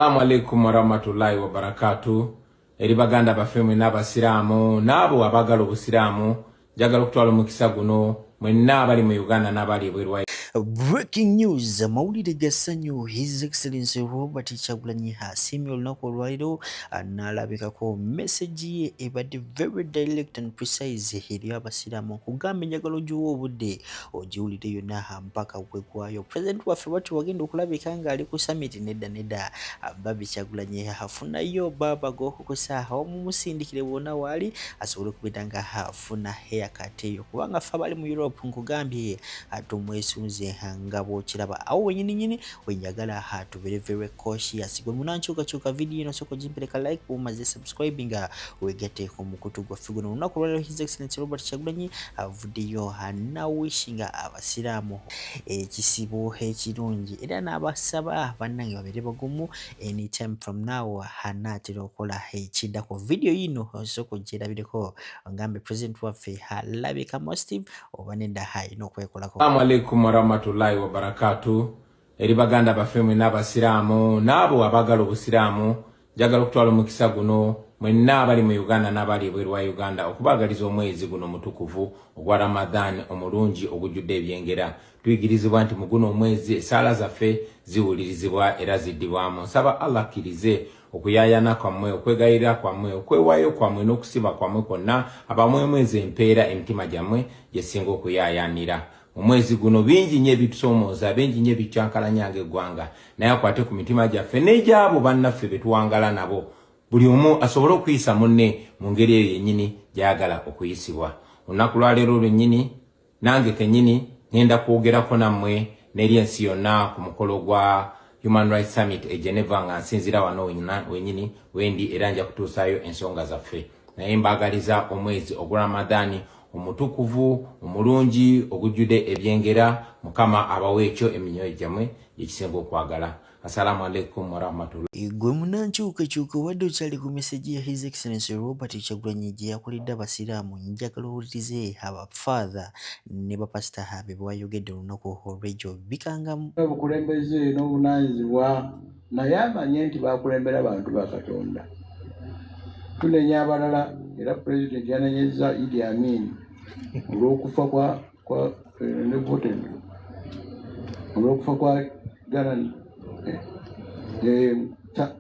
Assalamu alaikum warahmatullahi wabarakatuh. Eri baganda bafemwe n'abasiramu n'abo abagala obusiramu njagala okutwala omukisa guno mwenna abali mu Uganda n'abali ebweru. Breaking news, Mawulire Gassanyu, His Excellency Robert Kyagulanyi asiimye olunaku olwaliro n'alabikako message ye ebadde very direct and precise eri abasiraamu okugamba enjagala ogiwa obudde ogiwulire yonna mpaka weggwayo. President waffe bw'atyo wagenda okulabika ng'ali ku summit nedda Babi Kyagulanyi afunayo baba g'okukusa omumusindikire wonna waali asobole okubeera nga afuna haircut eyo kubanga ffe abali mu Europe nkugambye atumwesunze nga bw'okiraba awo wenyini wenjagala tubere very cautious. Gwe munankyukakyuka video eno soko jimpereka like umaze subscribe nga wegateeko mukutu gwaffe guno olunaku olwaliro. His Excellency Robert Kyagulanyi avuddeyo wishinga abasiraamu ekisibo ekirungi era n'abasaba bannange babeere bagumu anytime from now anaatera okukola ekiddako. Video yino soko gyerabireko ngambe president waffe alabika positive oba nedda alina okwekolako. Assalamu alaikum warahmatullahi wabarakatuh. Eri baganda bafemwe n'abasiramu n'abo abagala obusiramu njagala okutwala omukisa guno mwenna abali mu Uganda n'abali ebweru wa Uganda okubagaliza omwezi guno mutukuvu ogwa Ramadan omulungi ogujjudde ebyengera. Tuyigirizibwa nti mu guno omwezi esaala zaffe ziwulirizibwa era ziddibwamu. Nsaba Allah akkirize okuyayana kwammwe, okwegayirira kwammwe, okwewaayo kwammwe n'okusiba kwammwe kwonna abamwemwezi empeera emitima gyammwe gyesinga okuyayanira. Omwezi guno bingi nnyo ebitusoomooza, bingi nnyo ebityankalanya ng'eggwanga, naye akwate ku mitima gyaffe n'egy'abo bannaffe be tuwangala nabo. Buli omu asobole okuyisa munne mu ngeri eyo yennyini gy'ayagala okuyisibwa. Olunaku lwaleero lwennyini nange kennyini ngenda kwogerako nammwe n'eri ensi yonna ku mukolo gwa Human Rights Summit e Geneva nga nsinzira wano wenyini wendi era nja kutuusaayo ensonga zaffe. Naye mbaagaliza omwezi ogwa Ramadani omutukuvu omulungi ogujjude ebyengera, Mukama abawe ekyo eminyoyo gyammwe gyekisinga okwagala. Assalamu alaikum warahmatullahi. Gwe munankyukakyuka wadde okyali ku message ya His Excellency Robert Kyagulanyi gye yakoledde abasiraamu njagala owulirize abafaatha ne bapasita be bwayogedde olunaku olw'ekyo bikangamu obukulembeze n'obunaanyizibwa naye amanye nti bakulembera abantu ba Katonda. Tunenya abalala era pulezidenti yanenyezza Idi Amin olw'okufa kwa Ghana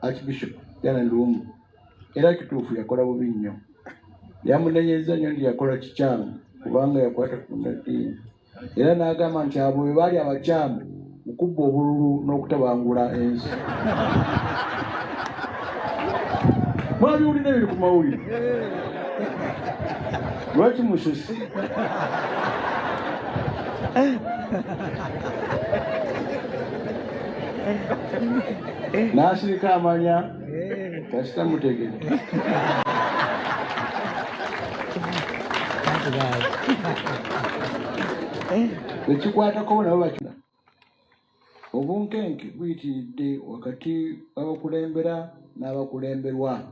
Archbishop Jana Lumu era kituufu yakola bubi nnyo. Yamunenyezza nnyo nti yakola kikyamu kubanga yakwata ku nnaddiini era n'agamba nti abo bwe baali abakyamu mu kubba obululu n'okutabangula ensi. Mwabiwulira ebiri ku mawulire lwaki mususi? N'asirika amanya kasita mutegedde. Ekikwatako nabo bakina obunkenke buyitiridde wakati w'abakulembera n'abakulemberwa.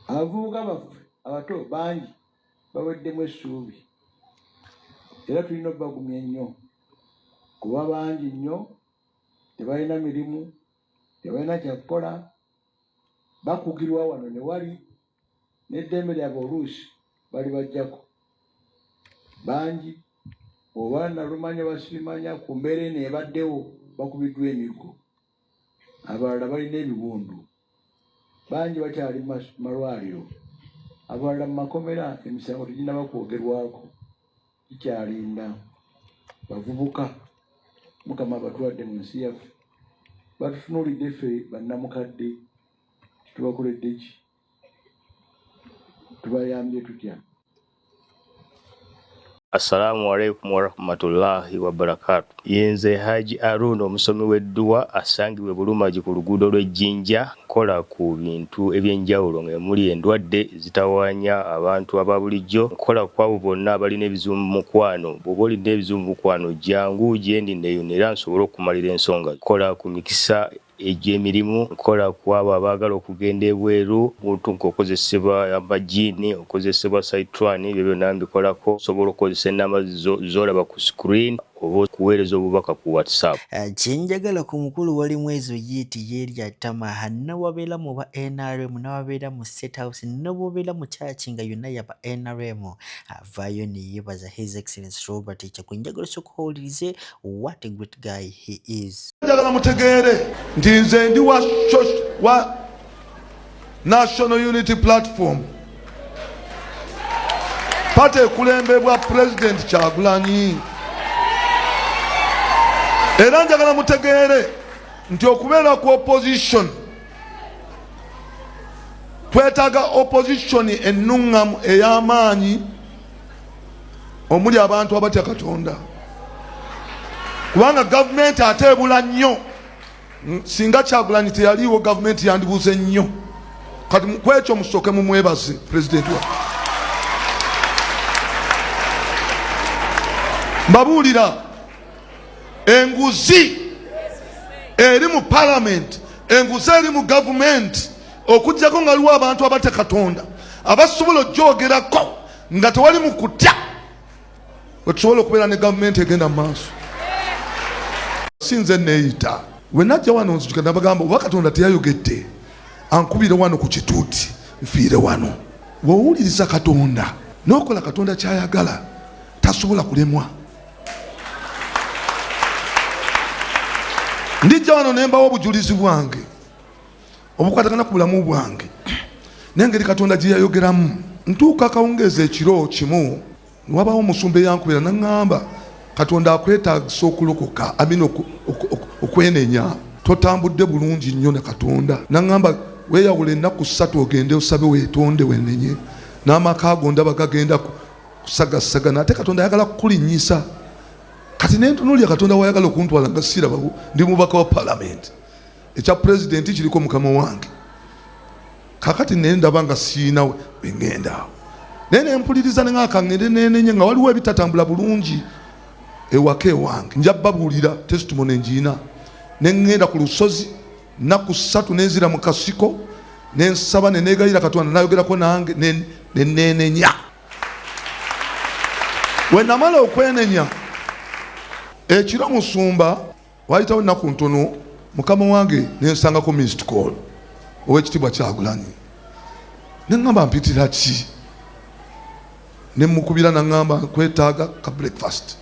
Abavubuka baffe abato bangi baweddemu essuubi era tulina obbagumya ennyo kuba bangi nnyo tebalina mirimu, tebalina kyakukola, bakugirwa wano ne wali n'eddembe lyabwe oluusi bali bajjako. Bangi oba nalumanya basirimanya ku mbeera eno ebaddewo bakubiddwa emiggo, abalala balina ebiwundu, bangi bakyali malwaliro, abalala mu makomera emisango teginnaba kwogerwako kikyalinda. Bavubuka Mukama abatwadde mu nsi yaffe batutunuulidde ffe bannamukadde tubakoledde ki? Tubayambye tutya? Assalamu alaikum warahmatullahi wabarakatuh. Yenze Haji Aruna omusomi w'edduwa asangibwe Bulumagi ku luguudo lw'Ejjinja nkola ku bintu ebyenjawulo ng'emuli endwadde zitawaanya abantu aba bulijjo. Nkola ku abo bonna abalina ebizibu mu mukwano. Bw'oba olina ebizibu mu mukwano jangu gyendi neeyonera nsobole okumalira ensonga. Nkola ku mikisa egy'emirimu, nkola ku abo abaagala okugenda ebweru, omuntu ng'okozesebwa amajiini, okozesebwa saitwani, ebyo byonna mbikolako. Osobola okukozesa ennamba z'olaba ku screen oba kuweereza obubaka ku WhatsApp. Kyenjagala ku mukulu wali mwezo yiti yeri atama hanna wabeera mu ba NRM n'ababeera mu State House n'ababeera mu church nga yonna ya ba NRM avaayo ne yeebaza His Excellency Robert Kyagulanyi. Njagala okuwulirize what a great guy he is. Njagala mutegeere nti nze ndi wa National Unity Platform, party ekulembebwa President Kyagulanyi. Era njagala mutegeere nti okubeera ku opposition twetaaga opposition ennuŋŋamu ey'amaanyi omuli abantu abatya Katonda, kubanga gavumenti ateebula nnyo. Singa Kyagulanyi teyaliiwo gavumenti yandibuuze nnyo. Kati kwekyo musooke mumwebaze President wa. Mbabuulira enguzi eri mu parliament, enguzi eri mu gavumenti, okujjako nga liwo abantu abatya Katonda abasobola okyogerako nga tewali mu kutya, wetusobola okubeera ne gavumenti egenda mu maaso. Sinze neeyita we najja wano nzijukira nabagamba oba Katonda teyayogedde ankubire wano ku kituuti nfiire wano. Wowuliriza Katonda n'okola Katonda kyayagala tasobola kulemwa. Ndijja wano ne mbawa obujulizi bwange obukwatagana ku bulamu bwange n'engeri Katonda gye yayogeramu. Ntuuka akawungeezi ekiro kimu wabawo omusumba eyankubira n'aŋŋamba Katonda akwetaagisa okulokoka, amina okwenenya. Totambudde bulungi nnyo ne Katonda. N'aŋŋamba weeyawula ennaku 3 ogende osabe weetonde wenenye. N'amaka ago ndaba gagenda kusagasagana ate Katonda ayagala kukulinnyisa. Kati nentunuulya Katonda wayagala okuntwala nga sirabawo ndi mubaka wa parliament. Ekya president kiriko mukama wange. Kakati nendaba nga siina wengenda. Nene mpuliriza ng'aka ngende nenenye nga waliwo ebitatambula bulungi ewaka ewange. Nja babuulira testimony njiina. Nengenda ku lusozi nnaku 3 nenzira mu kasiko nensaba neneegayira Katonda nayogerako nange nenenenya. We namala okwenenya ekiro musumba wayitawo ennaku ntono mukama wange nensangako missed call ow'ekitiibwa Kyagulanyi. Neŋŋamba mpitira ki? Nemukubira naŋŋamba kwetaaga ka breakfast.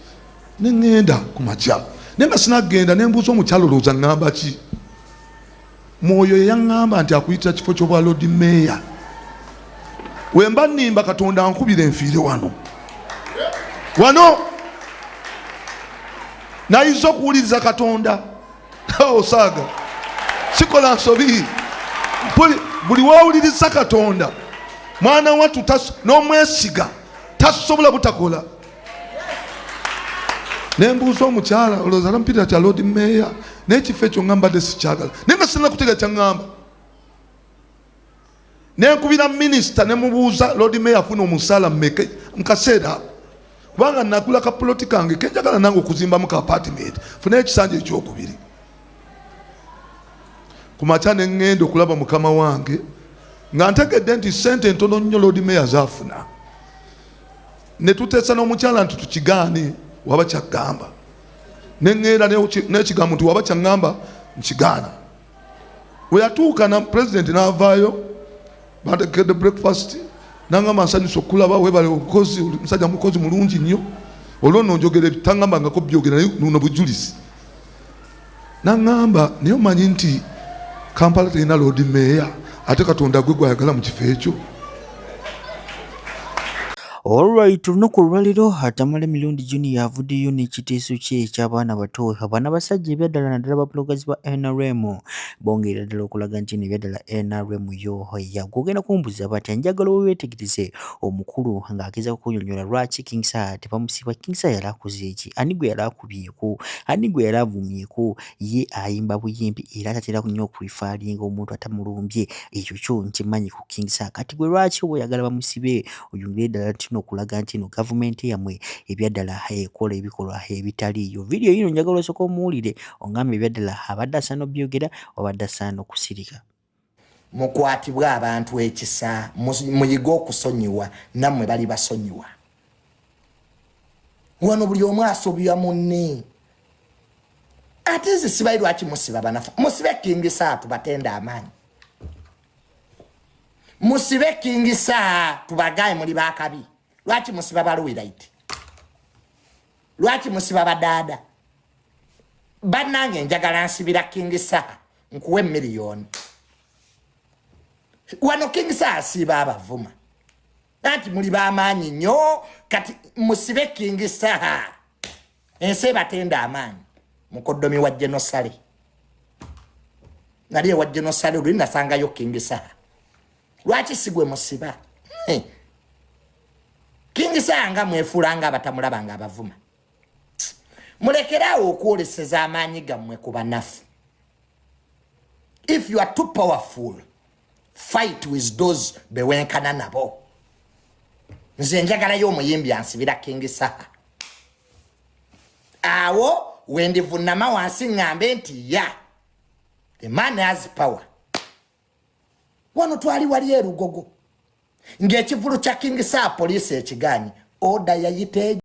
Neŋŋenda ku makya naye nga sinagenda nembuuza omukyalo olowooza ŋŋamba ki? Mwoyo yeyaŋŋamba nti akuyitira kifo ky'obwa Lord Mayor. Wemba nnimba Katonda ankubira enfiire wano nayiza okuwuliriza Katonda. Osaaga sikola nsobi. Buli wawuliriza Katonda mwana wattu n'omwesiga tasobola butakola. Nembuuza omukyala olowooza mpitira kya Lord Mayor n'ekifo ekyo ngambadde sikyagala naye nga sirina kutegeera kyaŋŋamba. Nenkubira minisita nemubuuza Lord Mayor afuna omusaala mmeka mu kaseera ako, kubanga nagula ka ploti kange kenjagala nange okuzimbamu ka apartment funa ekisanja ekyokubiri. Ku makya ne ŋŋenda okulaba mukama wange nga ntegedde nti sente ntono nnyo Lord Mayor zaafuna. Ne tuteesa n'omukyala nti tukigaane waba kyaggamba. Ne ŋŋenda n'ekigambo nti waba kyaŋŋamba nkigaana. We yatuuka na president n'avaayo batekedde breakfast n'aŋŋamba nsanyusa okulaba webale omukozi musajja mukozi mulungi nnyo. Olwo nno njogera ebitaŋŋambangako byogera naye nuno bujulizi. N'aŋŋamba naye omanyi nti Kampala terina Lord Mayor ate Katonda gwe gwayagala mu kifo ekyo. Alright, olunaku olwaliro Atamala Mirundi Junior avuddeyo n'ekiteeso kye eky'abaana bato, abaana basajja ebyaddala naddala bapulogasi ba NRM bongerera ddala okulaga nti ebyaddala NRM yo yagogenda kumbuza bati njagala weetegereze omukulu ng'agezaako kunnyonnyola lwaki King Sir tebamusiba. King Sir yali akoze eki? Ani gwe yali akubyeko? Ani gwe yali avumyeko? Ye ayimba buyimbi era tatera nnyo okurifaalinga omuntu atamulumbye. Ekyo kyo nkimanyi ku King Sir. Kati gwe lwaki oyagala bamusibe oyongere ddala okulaga nti no gavumenti yamwe ebyaddala ekola ebikolwa ebitaliiyo. Video yino njagala osooka omuwulire ongambe ebyaddala abadde asaana obyogera obadde asaana okusirika. Mukwatibwa abantu ekisa, muyiga okusonyiwa nammwe bali basonyiwa. wano buli omu asobya munne ate ze sibayi lwaki musiba banafa musibe King Saa tubatenda amaanyi musibe King Saa tubagaye muri bakabi lwaki musiba baluwiraiti lwaki musiba badada banange njagala nsibira King Saa nkuwe miliyoni wano King Saa siba abavuma ati muri bamaanyi nnyo kati musibe King Saa ense batenda amaanyi mukodomi wa Genosale naliye wa Genosale uli nasanga yo King Saa lwaki sigwe musiba King Saa nga mwefulanga batamulabanga abavuma mulekerawo okwoleseza amaanyi gammwe ku banafu. If you are too powerful, fight with those bewenkana nabo. Nze njagala yo omuyimbi ansibira King Saa awo wendivunama wansi ngambe nti ya the man has power. Wano twali wali erugogo ng'ekivulu kya King Saa poliisi ekiganyi oda yayite